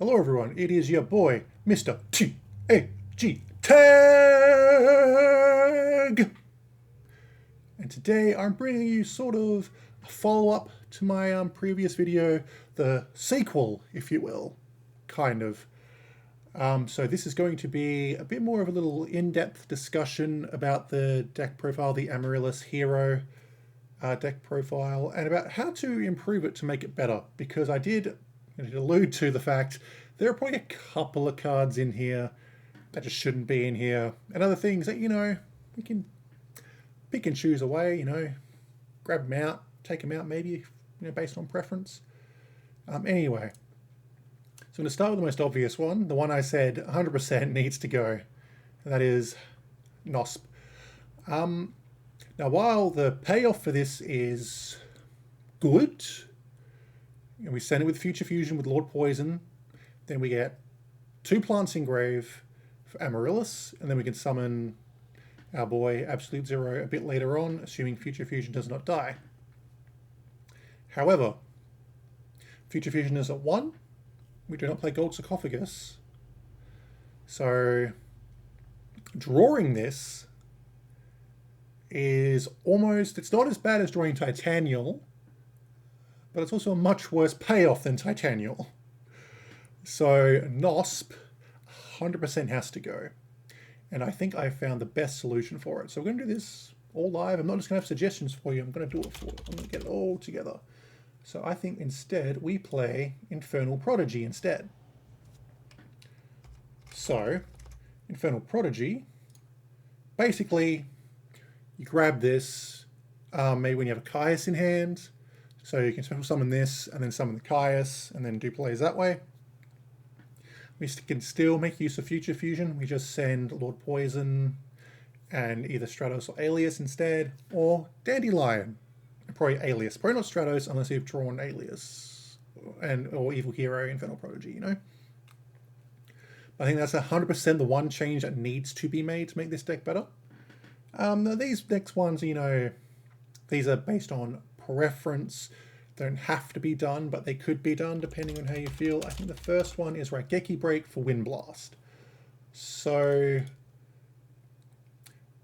Hello everyone, it is your boy, Mr. T-A-G Tag! And today I'm bringing you sort of a follow-up to my previous video, the sequel, if you will, kind of. So this is going to be a bit more of a little in-depth discussion about the deck profile, the Amaryllis Hero deck profile, and about how to improve it to make it better, because I did allude to the fact there are probably a couple of cards in here that just shouldn't be in here, and other things that, we can pick and choose away, grab them out, take them out maybe, based on preference. Anyway, so I'm going to start with the most obvious one, the one I said 100% needs to go, and that is NOSP. Now, while the payoff for this is good, we send it with Future Fusion with Lord Poison, then we get 2 plants in grave for Amaryllis, and then we can summon our boy Absolute Zero a bit later on, assuming Future Fusion does not die. However, Future Fusion is at 1. We do not play Gold Sarcophagus. So, drawing this is almost, it's not as bad as drawing Titanial, but it's also a much worse payoff than Titanial. So NOSP 100% has to go. And I think I found the best solution for it. So we're going to do this all live. I'm not just going to have suggestions for you. I'm going to do it for you. I'm going to get it all together. So I think instead we play Infernal Prodigy instead. So Infernal Prodigy, basically you grab this maybe when you have a Caius in hand. So you can special summon this and then summon the Caius and then do plays that way. We can still make use of Future Fusion. We just send Lord Poison and either Stratos or Alias instead, or Dandelion. Probably Alias. Probably not Stratos unless you've drawn Alias or Evil Hero, Infernal Prodigy, But I think that's 100% the one change that needs to be made to make this deck better. These next ones, these are based on preference. Don't have to be done, but they could be done depending on how you feel. I think the first one is Raichki Break for Wind Blast. So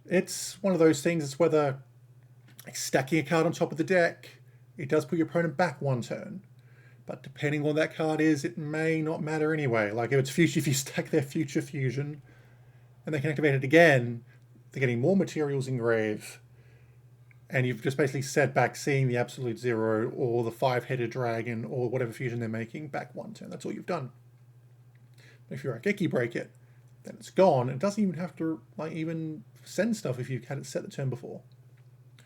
it's one of those things, it's whether stacking a card on top of the deck, it does put your opponent back 1 turn. But depending on what that card is, it may not matter anyway. Like if it's Future, if you stack their Future Fusion and they can activate it again, they're getting more materials in grave, and you've just basically set back seeing the Absolute Zero or the 5-headed dragon or whatever fusion they're making back 1 turn. That's all you've done. If you Raichki Break it, then it's gone. It doesn't even have to even send stuff if you've had it set the turn before. So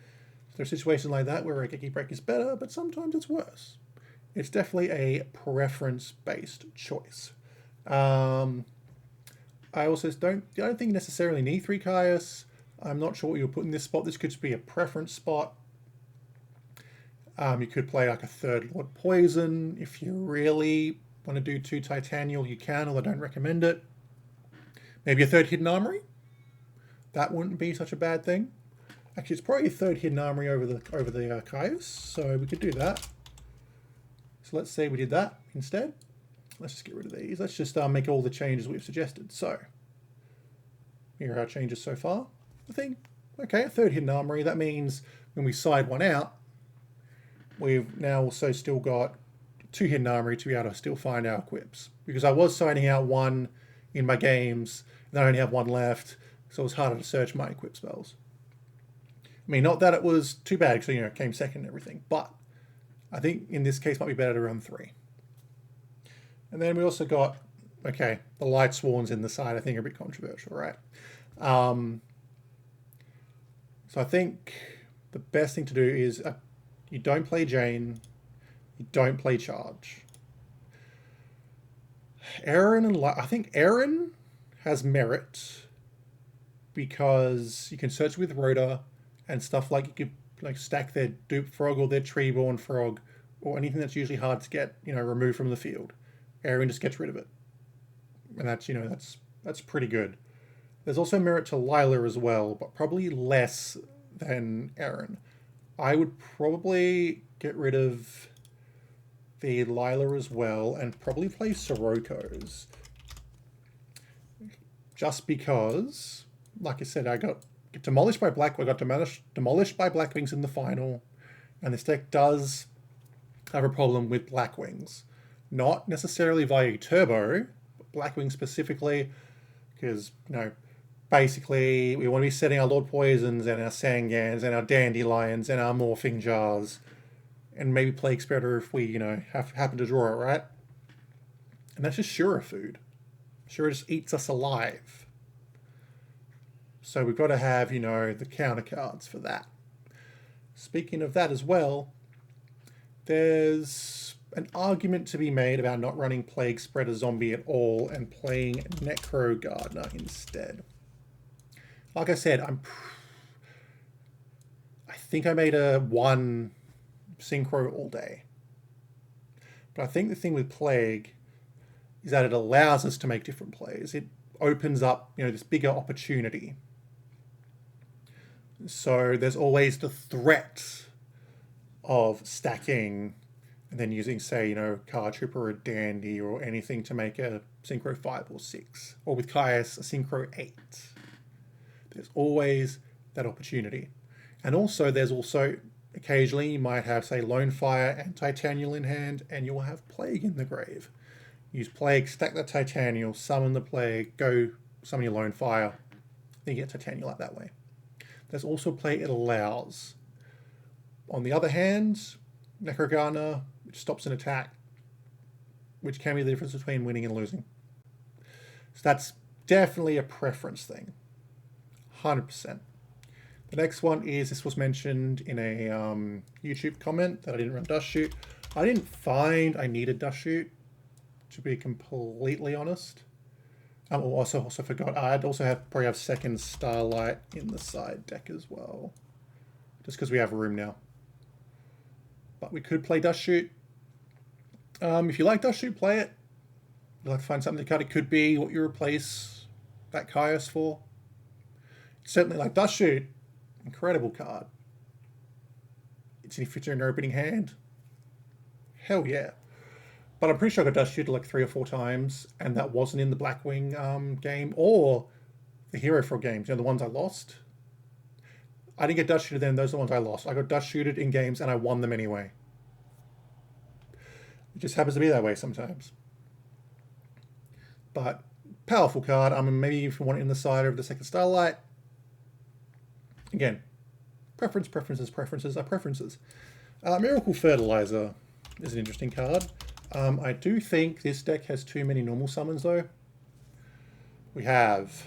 there are situations like that where Raichki Break is better, but sometimes it's worse. It's definitely a preference-based choice. I also don't think you necessarily need 3 Caius. I'm not sure what you'll put in this spot. This could just be a preference spot. You could play like a 3rd Lord Poison. If you really want to do 2 Titanial, you can, although I don't recommend it. Maybe a 3rd Hidden Armory. That wouldn't be such a bad thing. Actually, it's probably a 3rd Hidden Armory over the Caius, so we could do that. So let's say we did that instead. Let's just get rid of these. Let's just make all the changes we've suggested. So here are our changes so far. I think, okay, a 3rd Hidden Armory. That means when we side one out, we've now also still got 2 Hidden Armory to be able to still find our equips. Because I was siding out 1 in my games, and I only have 1 left, so it was harder to search my equip spells. I mean, not that it was too bad, because it came second and everything, but I think in this case it might be better to run 3. And then we also got, okay, the Light Swans in the side, I think are a bit controversial, right? So I think the best thing to do is you don't play Jane, you don't play Charge. I think Arin has merit because you can search with Rhoda and stuff like you could stack their Dupe Frog or their Treeborn Frog or anything that's usually hard to get removed from the field. Arin just gets rid of it, and that's that's pretty good. There's also merit to Lila as well, but probably less than Arin. I would probably get rid of the Lila as well, and probably play Siroko's. Just because, like I said, I got demolished by demolished by Blackwings in the final, and this deck does have a problem with Blackwings. Not necessarily via Turbo, but Blackwing specifically, because, you know, basically we want to be setting our Lord Poisons and our Sangans and our Dandelions and our Morphing Jars, and maybe Plague Spreader if we, you know, happen to draw it, right? And that's just Shura food. Shura just eats us alive. So we've got to have, you know, the counter cards for that. Speaking of that as well, there's an argument to be made about not running Plague Spreader Zombie at all and playing Necro Gardener instead. Like I said, I think I made a 1 synchro all day. But I think the thing with Plague is that it allows us to make different plays. It opens up, you know, this bigger opportunity. So there's always the threat of stacking and then using, say, you know, Card Trip or a Dandy or anything to make a Synchro 5 or 6. Or with Caius, a Synchro 8. There's always that opportunity. And also, there's also, occasionally, you might have, say, Lone Fire and Titanial in hand, and you'll have Plague in the grave. Use Plague, stack that Titanial, summon the Plague, go summon your Lone Fire, then you get Titanial out that way. There's also play it allows. On the other hand, Necro Gardener, which stops an attack, which can be the difference between winning and losing. So that's definitely a preference thing. 100%. The next one is, this was mentioned in a YouTube comment that I didn't run Dust Shoot. I didn't find I needed Dust Shoot, to be completely honest. I also forgot, I'd also probably have second Starlight in the side deck as well. Just because we have room now. But we could play Dust Shoot. If you like Dust Shoot, play it. If you like to find something to cut, it could be what you replace that Caius for. Certainly like Dust Shoot. Incredible card. It's if it's in your opening hand. Hell yeah. But I'm pretty sure I got Dust Shooted like 3 or 4 times, and that wasn't in the Blackwing game or the Hero Frog games, you know, the ones I lost. I didn't get Dust Shooted then, those are the ones I lost. I got Dust Shooted in games and I won them anyway. It just happens to be that way sometimes. But powerful card. Maybe if you want it in the side of the second Starlight. Again, preferences are preferences. Miracle Fertilizer is an interesting card. I do think this deck has too many normal summons though. We have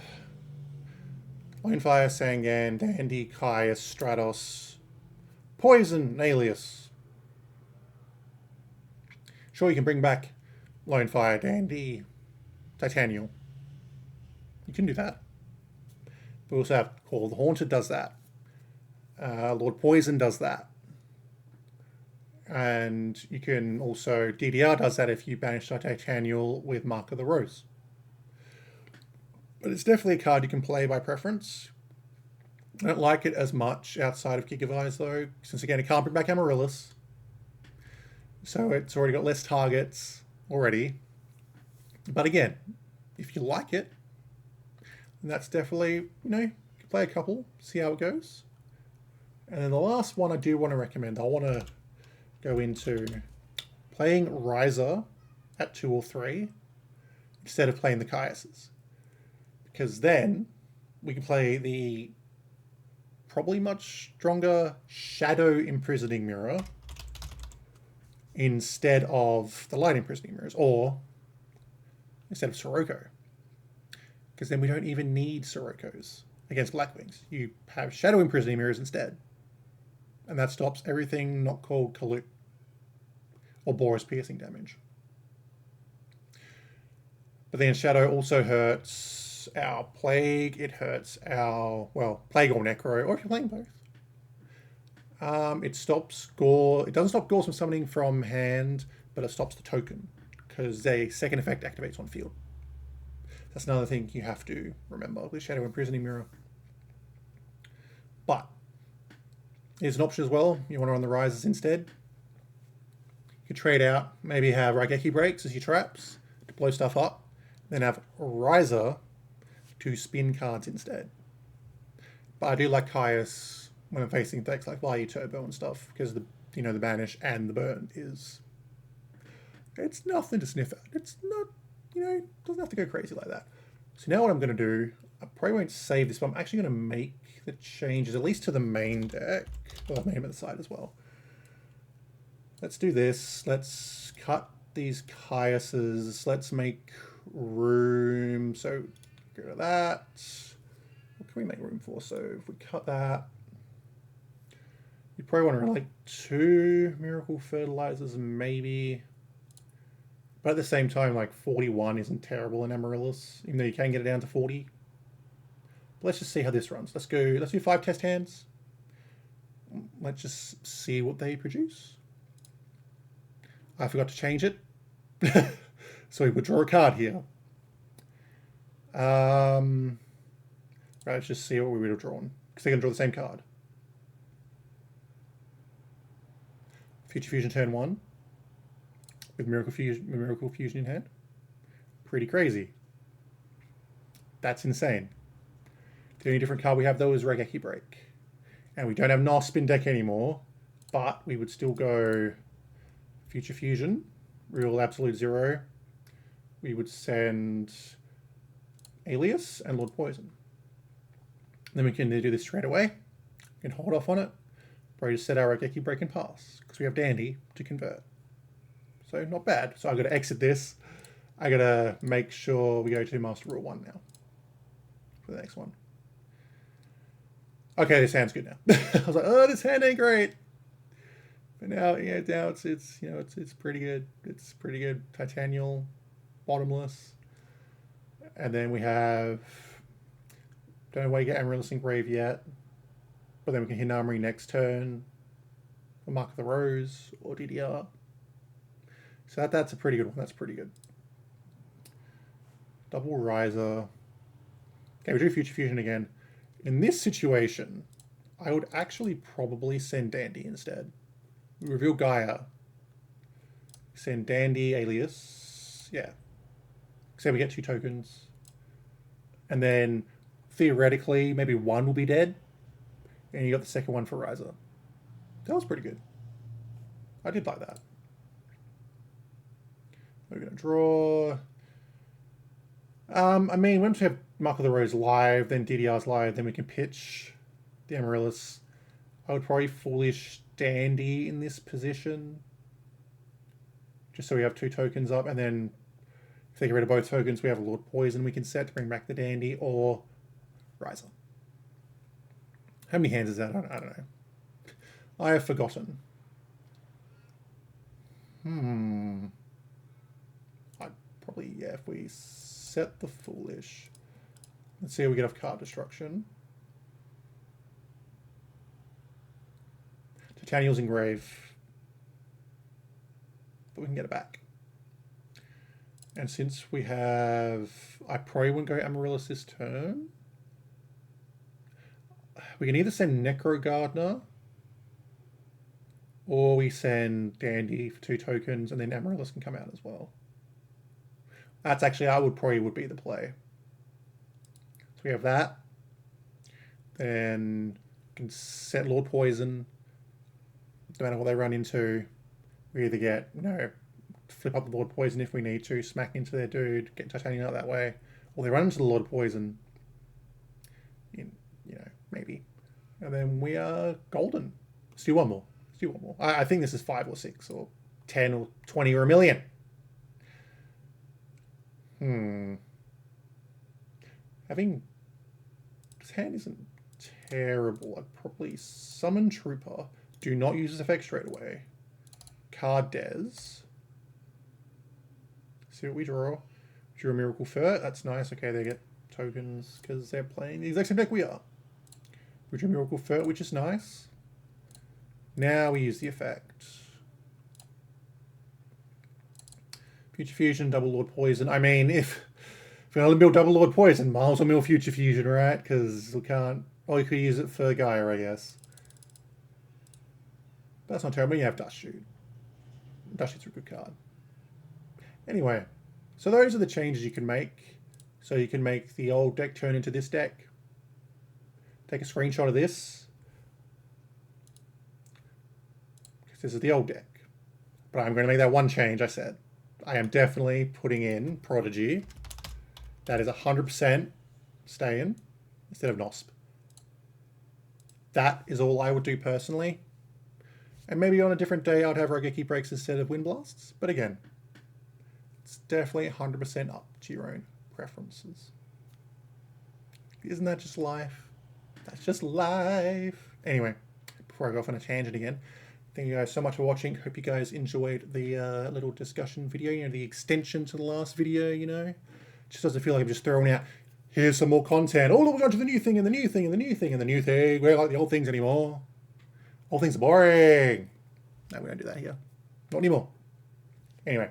Lone Fire, Sangan, Dandy, Caius, Stratos, Poison, Alias. Sure, you can bring back Lone Fire, Dandy, Titanial. You can do that. We also have Call of the Haunted does that. Lord Poison does that. And you can also, DDR does that if you banish Titanial with Mark of the Rose. But it's definitely a card you can play by preference. I don't like it as much outside of Gigavize though, since again it can't bring back Amaryllis. So it's already got less targets already. But again, if you like it, then that's definitely, you know, you can play a couple, see how it goes. And then the last one I do want to recommend, I want to go into playing Riser at 2 or 3 instead of playing the Caiuses. Because then we can play the probably much stronger Shadow Imprisoning Mirror instead of the Light Imprisoning Mirrors, or instead of Sirocco. Because then we don't even need Siroccos against Blackwings. You have Shadow Imprisoning Mirrors instead. And that stops everything not called Kalut or Boris piercing damage. But then Shadow also hurts our Plague, it hurts our, well, Plague or Necro, or if you're playing both. It stops Gore, it doesn't stop Gore from summoning from hand, but it stops the token, because a second effect activates on field. That's another thing you have to remember with Shadow Imprisoning Mirror. But here's an option as well. You want to run the Risers instead. You could trade out, maybe have Raichki Breaks as your traps to blow stuff up, then have Riser to spin cards instead. But I do like Caius when I'm facing decks like Value Turbo and stuff, because the banish and the burn is, it's nothing to sniff at. It's not, doesn't have to go crazy like that. So now what I'm going to do, I probably won't save this, but I'm actually going to make the changes, at least to the main deck. Well, I've made them at the side as well. Let's do this. Let's cut these Caiuses. Let's make room. So get rid of that. What can we make room for? So if we cut that, you probably want to run like 2 Miracle Fertilizers maybe. But at the same time, like 41 isn't terrible in Amaryllis, even though you can get it down to 40. But let's just see how this runs. Let's do 5 test hands. Let's just see what they produce. I forgot to change it. So we would draw a card here. Right, let's just see what we would have drawn, because they're going to draw the same card. Future Fusion turn 1 with Miracle Fusion in hand. Pretty crazy. That's insane. The only different card we have though is Raichki Break. And we don't have NOSP in deck anymore, but we would still go Future Fusion, Real Absolute Zero. We would send Alias and Lord Poison. Then we can do this straight away. We can hold off on it. Probably just set our Raichki Break and pass, because we have Dandy to convert. So not bad. So I've got to exit this. I got to make sure we go to Master Rule 1 now for the next one. Okay, this hand's good now. I was like, oh, this hand ain't great. But now, yeah, now it's pretty good. It's pretty good. Titanial, bottomless. And then we have, don't know why you get Amaryllis Grave yet. But then we can hit Armory next turn. For Mark of the Rose or DDR. So that's a pretty good one. That's pretty good. Double Riser. Okay, we do Future Fusion again. In this situation, I would actually probably send Dandy instead. We reveal Gaia. Send Dandy, Alias. Yeah. So we get 2 tokens. And then, theoretically, maybe 1 will be dead. And you got the second one for Riser. That was pretty good. I did like that. We're going to draw. I mean, once we have Mark of the Rose live, then DDR's live, then we can pitch the Amaryllis. I would probably Foolish Dandy in this position. Just so we have 2 tokens up, and then if they get rid of both tokens, we have a Lord Poison we can set to bring back the Dandy or Riser. How many hands is that? I don't know. I have forgotten. I'd probably, yeah, if we set the Foolish. Let's see how we get off card destruction. Titanial's Engrave. But we can get it back. And since we have, I probably wouldn't go Amaryllis this turn. We can either send Necro Gardener, or we send Dandy for 2 tokens, and then Amaryllis can come out as well. That's actually, probably would be the play. So we have that. Then we can set Lord Poison. No matter what they run into, we either get, flip up the Lord Poison if we need to, smack into their dude, get Titanium out that way, or they run into the Lord Poison. Maybe. And then we are golden. Let's do one more. I think this is 5 or 6 or 10 or 20 or a million. This hand isn't terrible. I'd probably summon Trooper. Do not use this effect straight away. Card Des. See what we draw. Drew a Miracle Furt. That's nice. Okay, they get tokens because they're playing the exact same deck we are. We drew Miracle Furt, which is nice. Now we use the effect. Future Fusion, double Lord Poison. I mean, if we're going to build double Lord Poison, might as well mill Future Fusion, right? Because we can't. Or you could use it for Gaia, I guess. But that's not terrible. You have Dust Shoot. Dushy's a good card. Anyway, so those are the changes you can make. So you can make the old deck turn into this deck. Take a screenshot of this. This is the old deck. But I'm going to make that one change I said. I am definitely putting in Prodigy. That is 100% staying instead of NOSP. That is all I would do personally. And maybe on a different day I'd have Raichki Breaks instead of Wind Blasts. But again, it's definitely 100% up to your own preferences. Isn't that just life? That's just life. Anyway, before I go off on a tangent again, thank you guys so much for watching. Hope you guys enjoyed the little discussion video, you know, the extension to the last video, you know. Just doesn't feel like I'm just throwing out, here's some more content. Oh, look, we're going to the new thing and the new thing and the new thing and the new thing. We don't like the old things anymore. Old things are boring. No, we don't do that here. Not anymore. Anyway,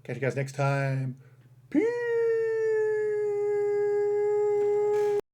catch you guys next time.